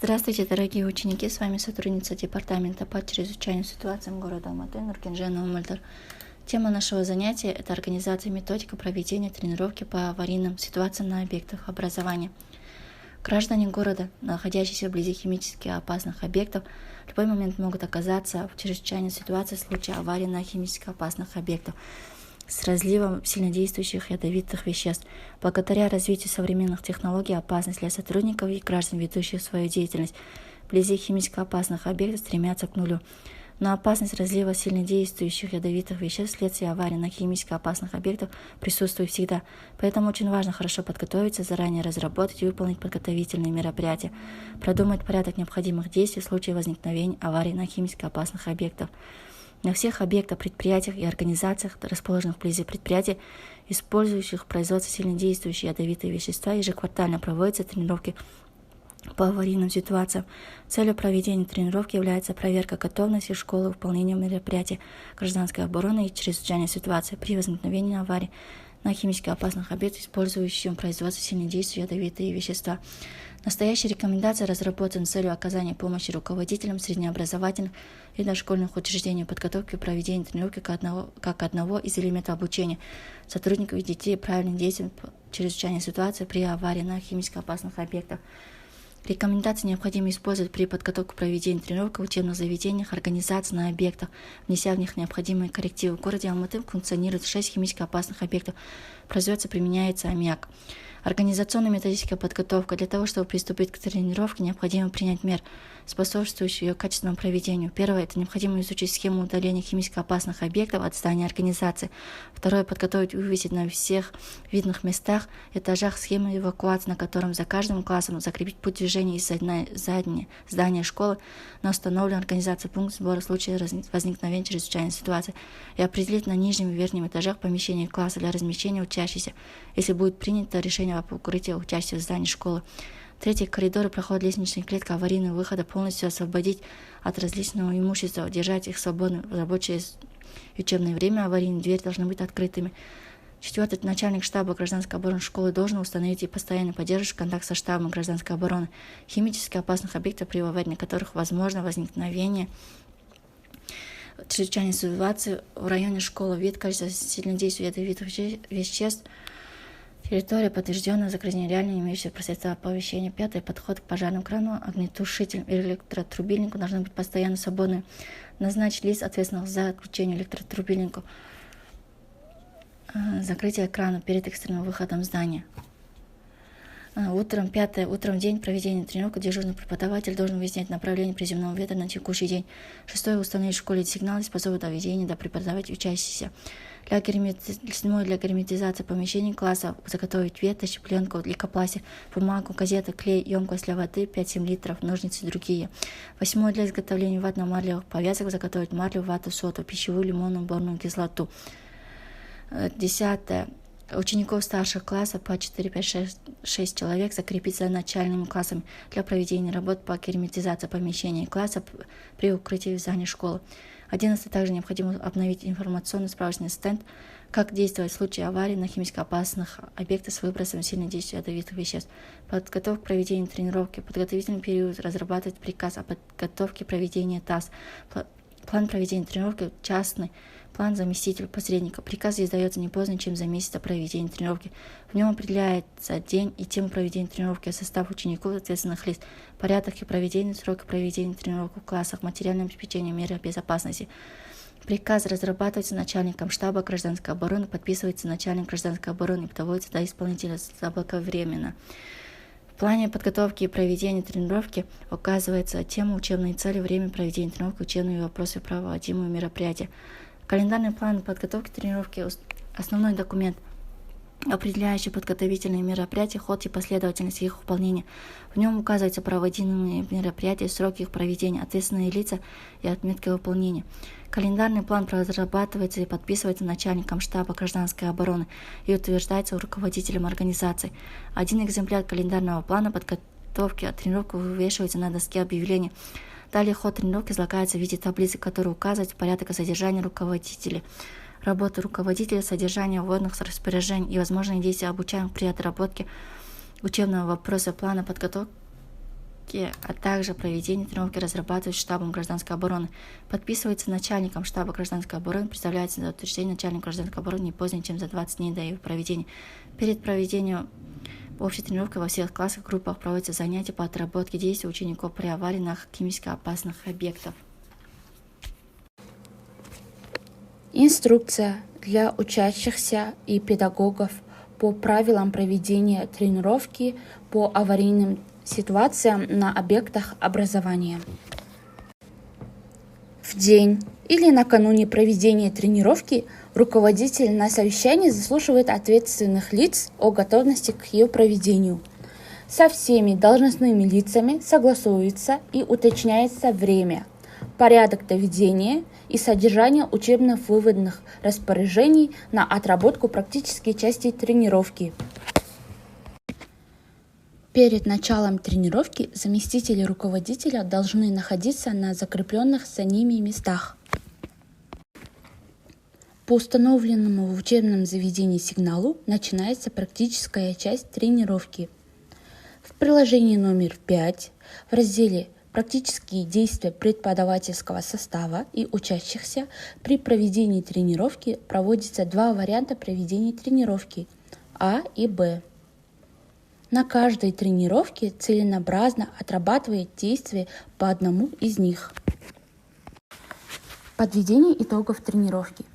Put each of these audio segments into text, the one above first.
Здравствуйте, дорогие ученики! С вами сотрудница департамента по чрезвычайным ситуациям города Алматы Нуркинжена Умальдар. Тема нашего занятия – это организация и методика проведения тренировки по аварийным ситуациям на объектах образования. Граждане города, находящиеся вблизи химически опасных объектов, в любой момент могут оказаться в чрезвычайной ситуации в случае аварии на химически опасных объектах с разливом сильнодействующих ядовитых веществ. Благодаря развитию современных технологий опасность для сотрудников и граждан, ведущих свою деятельность вблизи химически опасных объектов, стремятся к нулю. Но опасность разлива сильнодействующих ядовитых веществ вследствие аварии на химически опасных объектах присутствует всегда. Поэтому очень важно хорошо подготовиться, заранее разработать и выполнить подготовительные мероприятия, продумать порядок необходимых действий в случае возникновения аварий на химически опасных объектах. На всех объектах, предприятиях и организациях, расположенных вблизи предприятий, использующих в производстве сильнодействующие ядовитые вещества, ежеквартально проводятся тренировки по аварийным ситуациям. Целью проведения тренировки является проверка готовности школы к выполнению мероприятий гражданской обороны и чрезвычайной ситуации при возникновении аварий на химически опасных объектах, использующих в производстве сильнодействующие ядовитые вещества. Настоящие рекомендации разработаны с целью оказания помощи руководителям среднеобразовательных и дошкольных учреждений подготовки и проведения тренировки как одного из элементов обучения сотрудников и детей правильным действиям в чрезвычайной ситуации при аварии на химически опасных объектах. Рекомендации необходимо использовать при подготовке к проведению тренировок в учебных заведениях, организациях на объектах, внеся в них необходимые коррективы. В городе Алматы функционирует 6 химически опасных объектов. Производится, применяется аммиак. Организационно-методическая подготовка. Для того, чтобы приступить к тренировке, необходимо принять меры, способствующие ее качественному проведению. Первое – это необходимо изучить схему удаления химически опасных объектов от здания организации. Второе – подготовить и вывесить на всех видных местах, этажах схемы эвакуации, на котором за каждым классом закрепить путь движения из здания школы на установленной организации пункт сбора в случае возникновения чрезвычайной ситуации и определить на нижнем и верхнем этажах помещения класса для размещения учащихся, если будет принято решение об укрытии учащихся в здании школы. Третий – коридоры, проход, лестничная клетка, аварийные выходы полностью освободить от различного имущества, держать их свободно в рабочее и учебное время. Аварийные двери должны быть открытыми. Четвертый – начальник штаба гражданской обороны школы должен установить и постоянно поддерживать контакт со штабом гражданской обороны химически опасных объектов, при аварии которых возможно возникновение чрезвычайной ситуации в районе школы, вид, количество сильнодействующих ядовитых веществ, территория, подтвержденная загрязнение, реально имеющая средства оповещения. Пятый – подход к пожарному крану, огнетушителям и электротрубильнику должны быть постоянно свободны. Назначить лиц, ответственных за отключение электротрубильнику, закрытие крана перед экстренным выходом здания. Утром в день проведения тренировки дежурный преподаватель должен выяснять направление приземного ветра на текущий день. Шестое – установить в школе сигналы, способы доведения до преподавателя учащихся. Для герметизации помещений класса заготовить ветошь, пленку, лейкопластик, бумагу, газеты, клей, емкость для воды 5-7 литров, ножницы и другие. Восьмое – для изготовления ватно-марлевых повязок заготовить марлю, вату, соду, пищевую, лимонную, борную кислоту. 10. Учеников старших классов по 4, 5, 6 человек закрепить за начальными классами для проведения работ по герметизации помещений класса при укрытии в здании школы. 11. Также необходимо обновить информационный справочный стенд, как действовать в случае аварии на химически опасных объектах с выбросом сильнодействующих ядовитых веществ. Подготовка к проведению тренировки. Подготовительный период. Разрабатывать приказ о подготовке проведения ТАСС. План проведения тренировки. Частный план заместителя посредника. Приказ издается не поздно, чем за месяц до проведения тренировки. В нем определяется день и тема проведения тренировки, состав учеников, ответственных лиц, порядок и проведение, сроки проведения тренировок в классах, материальное обеспечение, меры безопасности. Приказ разрабатывается начальником штаба гражданской обороны, подписывается начальник гражданской обороны и доводится до исполнителя заблаговременно. В плане подготовки и проведения тренировки указывается тема, учебные цели, время проведения тренировки, учебные вопросы, проводимые мероприятия. Календарный план подготовки тренировки – основной документ, определяющий подготовительные мероприятия, ход и последовательность их выполнения. В нем указываются проводимые мероприятия, сроки их проведения, ответственные лица и отметки выполнения. Календарный план разрабатывается и подписывается начальником штаба гражданской обороны и утверждается руководителем организации. Один экземпляр календарного плана подготовки от тренировки вывешивается на доске объявлений. Далее ход тренировки излагается в виде таблицы, которая указывает порядок и содержание руководителя, работы руководителя, содержание вводных распоряжений и возможные действия обучаемых при отработке учебного вопроса плана подготовки а также проведение тренировки разрабатывается штабом гражданской обороны, подписывается начальником штаба гражданской обороны, представляется на утверждение начальника гражданской обороны не позднее, чем за 20 дней до ее проведения. Перед проведением общей тренировки во всех классах, группах проводятся занятия по отработке действий учеников при аварии на химически опасных объектах. Инструкция для учащихся и педагогов по правилам проведения тренировки по аварийным ситуациям на объектах образования. В день или накануне проведения тренировки руководитель на совещании заслушивает ответственных лиц о готовности к ее проведению. Со всеми должностными лицами согласуется и уточняется время, порядок доведения и содержание учебно-выводных распоряжений на отработку практической части тренировки. Перед началом тренировки заместители руководителя должны находиться на закрепленных за ними местах. По установленному в учебном заведении сигналу начинается практическая часть тренировки. В приложении номер 5 в разделе «Практические действия преподавательского состава и учащихся» при проведении тренировки проводятся два варианта проведения тренировки А и Б. На каждой тренировке целесообразно отрабатывает действия по одному из них. Подведение итогов тренировки.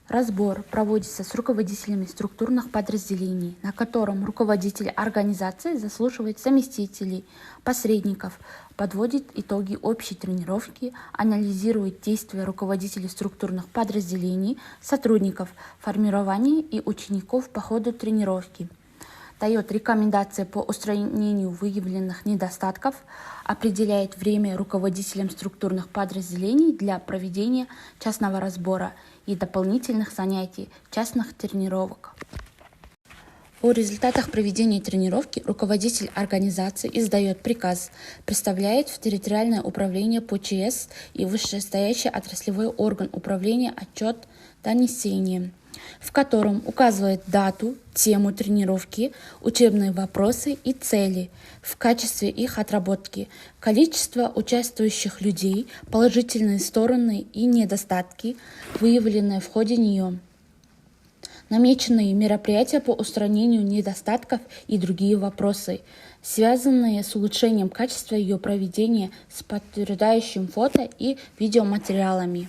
Разбор проводится с руководителями структурных подразделений, на котором руководитель организации заслушивает заместителей, посредников, подводит итоги общей тренировки, анализирует действия руководителей структурных подразделений, сотрудников, формирования и учеников по ходу тренировки, дает рекомендации по устранению выявленных недостатков, определяет время руководителям структурных подразделений для проведения частного разбора и дополнительных занятий, частных тренировок. О результатах проведения тренировки руководитель организации издает приказ, представляет в территориальное управление по ЧС и вышестоящий отраслевой орган управления отчет донесения, в котором указывает дату, тему тренировки, учебные вопросы и цели в качестве их отработки, количество участвующих людей, положительные стороны и недостатки, выявленные в ходе нее, намеченные мероприятия по устранению недостатков и другие вопросы, связанные с улучшением качества ее проведения с подтверждающим фото и видеоматериалами.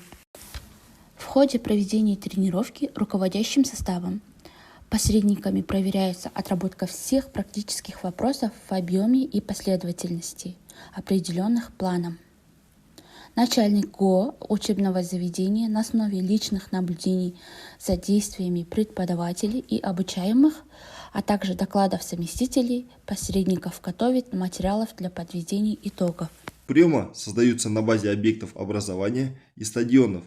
В ходе проведения тренировки руководящим составом посредниками проверяется отработка всех практических вопросов в объеме и последовательности, определенных планом. Начальник ГО учебного заведения на основе личных наблюдений за действиями преподавателей и обучаемых, а также докладов заместителей, посредников готовит материалов для подведения итогов. Приемы создаются на базе объектов образования и стадионов,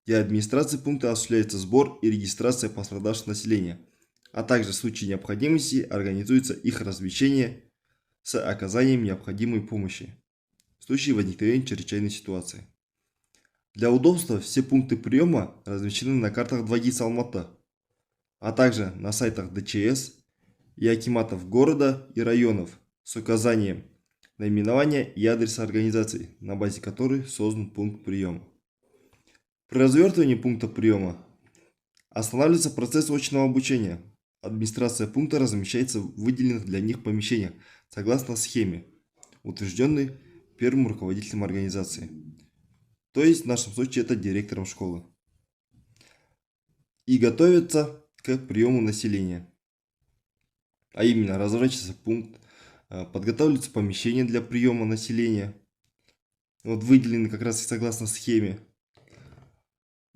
где администрацией пункта осуществляется сбор и регистрация пострадавшего населения, а также в случае необходимости организуется их размещение с оказанием необходимой помощи в случае возникновения чрезвычайной ситуации. Для удобства все пункты приема размещены на картах 2GIS Алматы, а также на сайтах ДЧС и акиматов города и районов с указанием наименования и адреса организаций, на базе которой создан пункт приема. При развертывании пункта приема останавливается процесс очного обучения. Администрация пункта размещается в выделенных для них помещениях согласно схеме, утвержденной первым руководителем организации, то есть в нашем случае это директором школы, и готовится к приему населения. А именно, разворачивается пункт, подготавливаются помещения для приема населения, вот выделены как раз и согласно схеме,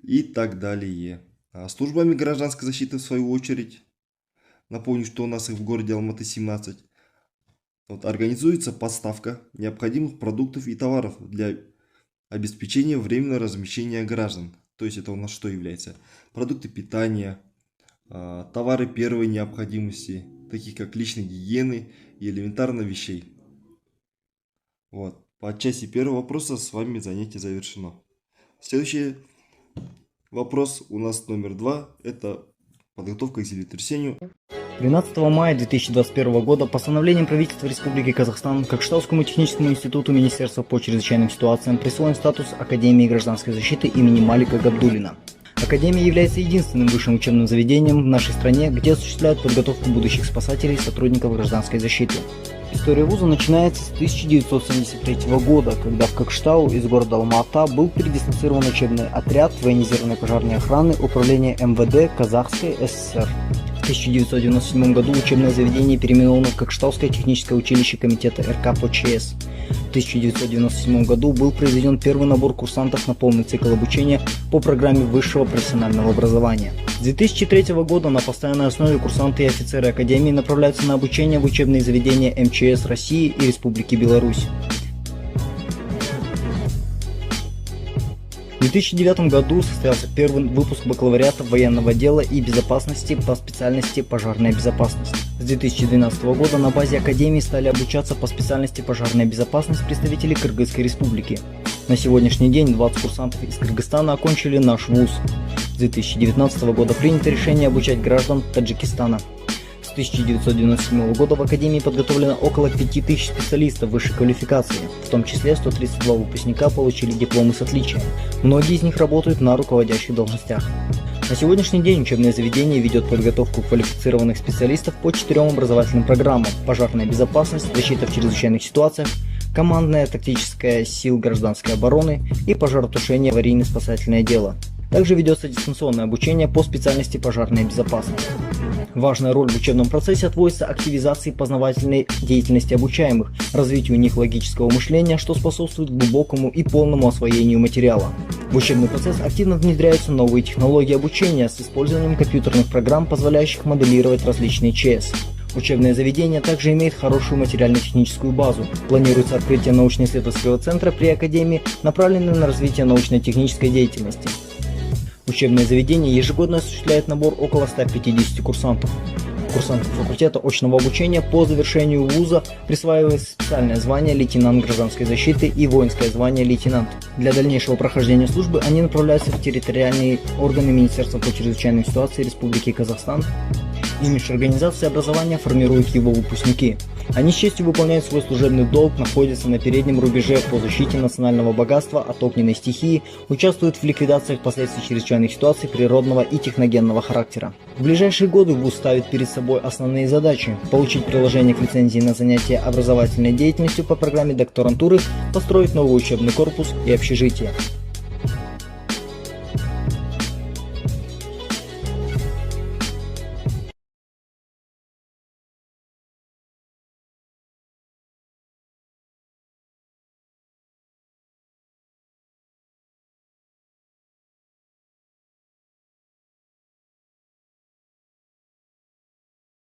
и так далее. Службами гражданской защиты, в свою очередь, напомню, что у нас их в городе Алматы 17, организуется поставка необходимых продуктов и товаров для обеспечения временного размещения граждан. То есть это у нас что является? Продукты питания, товары первой необходимости, такие как личной гигиены и элементарно вещей. Вот. По части первого вопроса с вами занятие завершено. Следующий вопрос у нас номер 2. Это подготовка к землетрясению. 13 мая 2021 года постановлением правительства Республики Казахстан Кокштаускому техническому институту Министерства по чрезвычайным ситуациям присвоен статус Академии гражданской защиты имени Малика Габдуллина. Академия является единственным высшим учебным заведением в нашей стране, где осуществляют подготовку будущих спасателей и сотрудников гражданской защиты. История вуза начинается с 1973 года, когда в Кокштау из города Алма-Ата был передислоцирован учебный отряд военизированной пожарной охраны Управления МВД Казахской ССР. В 1997 году учебное заведение переименовано в Кокштауское техническое училище комитета РК по ЧС. В 1997 году был произведен первый набор курсантов на полный цикл обучения по программе высшего профессионального образования. С 2003 года на постоянной основе курсанты и офицеры Академии направляются на обучение в учебные заведения МЧС России и Республики Беларусь. В 2009 году состоялся первый выпуск бакалавриата военного дела и безопасности по специальности пожарная безопасность. С 2012 года на базе Академии стали обучаться по специальности пожарная безопасность представители Кыргызской Республики. На сегодняшний день 20 курсантов из Кыргызстана окончили наш вуз. С 2019 года принято решение обучать граждан Таджикистана. С 1997 года в Академии подготовлено около 5000 специалистов высшей квалификации, в том числе 132 выпускника получили дипломы с отличием. Многие из них работают на руководящих должностях. На сегодняшний день учебное заведение ведет подготовку квалифицированных специалистов по 4 образовательным программам: пожарная безопасность, защита в чрезвычайных ситуациях, командная тактическая сил гражданской обороны и пожаротушение, аварийно-спасательное дело. Также ведется дистанционное обучение по специальности пожарная безопасность. Важная роль в учебном процессе отводится активизации познавательной деятельности обучаемых, развитию у них логического мышления, что способствует глубокому и полному освоению материала. В учебный процесс активно внедряются новые технологии обучения с использованием компьютерных программ, позволяющих моделировать различные ЧС. Учебное заведение также имеет хорошую материально-техническую базу. Планируется открытие научно-исследовательского центра при Академии, направленного на развитие научно-технической деятельности. Учебное заведение ежегодно осуществляет набор около 150 курсантов. Курсантам факультета очного обучения по завершению вуза присваивается специальное звание лейтенант гражданской защиты и воинское звание лейтенант. Для дальнейшего прохождения службы они направляются в территориальные органы Министерства по чрезвычайным ситуациям Республики Казахстан. Имидж организации образования формируют его выпускники. Они с честью выполняют свой служебный долг, находятся на переднем рубеже по защите национального богатства от огненной стихии, участвуют в ликвидациях последствий чрезвычайных ситуаций природного и техногенного характера. В ближайшие годы вуз ставит перед собой основные задачи: получить приложение к лицензии на занятие образовательной деятельностью по программе докторантуры, построить новый учебный корпус и общежитие.